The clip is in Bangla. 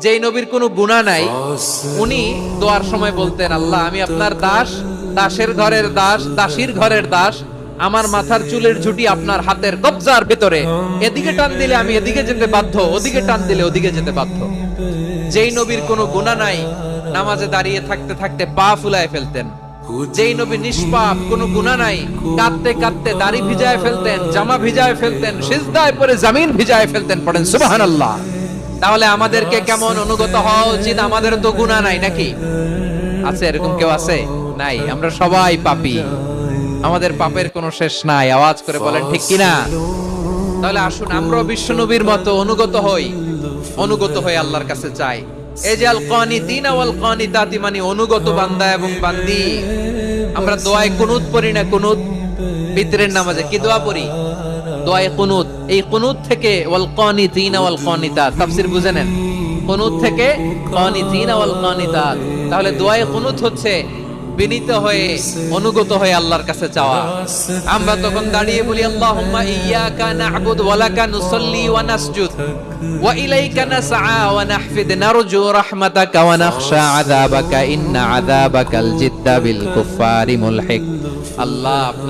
যেই নবীর কোনো গুনাহ নাই উনি দোয়ার সময় বলতেন, আল্লাহ আমি আপনার দাস, দাসের ঘরের দাস, দাসীর ঘরের দাস, আমার মাথার চুলের ঝুঁটি আপনার হাতের কবজার ভিতরে, এদিকে টান দিলে আমি এদিকে যেতে বাধ্য, ওদিকে টান দিলে ওদিকে যেতে বাধ্য। যেই নবীর কোনো গুনাহ নাই নামাজে দাঁড়িয়ে থাকতে থাকতে পা ফুলায় ফেলতেন। যেই নবী নিষ্পাপ, কোনো গুনাহ নাই, কাঁদতে কাঁদতে দাড়ি ভিজায় ফেলতেন, জামা ভিজায় ফেলতেন, সিজদায় পড়ে জমিন ভিজায় ফেলতেন। পড়েন সুবহানাল্লাহ। তাহলে আমাদেরকে কেমন অনুগত হওয়া উচিত? আমাদের তো গুনাহ নাই নাকি? আছে এরকম কেউ আছে? নাই। আমরা সবাই পাপী, আমাদের পাপের কোনো শেষ নাই। আওয়াজ করে বলেন ঠিক কিনা? তাহলে আসুন আমরা বিশ্ব নবীর মতো অনুগত হই, অনুগত হয়ে আল্লাহর কাছে চাই। এই যে আল কানিতিনা ওয়াল কানিতাতি, মানে অনুগত বান্দা এবং বান্দি। আমরা দোয়ায়ে কুনুত পড়ি না? কুনুত বিতরের নামাজে কি দোয়া পড়ি? দোয়ায়ে কুনুত। এই কুনুত থেকে ওয়াল কানিতিনা ওয়াল কানিতাত তাফসীর বুঝে নেন। কুনুত থেকে কানিতিনা ওয়াল কানিতাত। তাহলে দোয়ায়ে কুনুত হচ্ছে বিনীত হয়ে অনুগত হয়ে আল্লাহর কাছে চাওয়া। আমরা তখন দাঁড়িয়ে বলি, আল্লাহুম্মা ইয়্যাকা না'বুদু ওয়া লাকা নুসাল্লি ওয়া নাসজুদ ওয়া ইলাইকা নাসআ ওয়া নাহফিদ নারজু রাহমাতাকা ওয়া নাখশা আযাবাকা ইন্না আযাবাকাল জিদ্দা বিল কুফফারি মুলহিক। আল্লাহ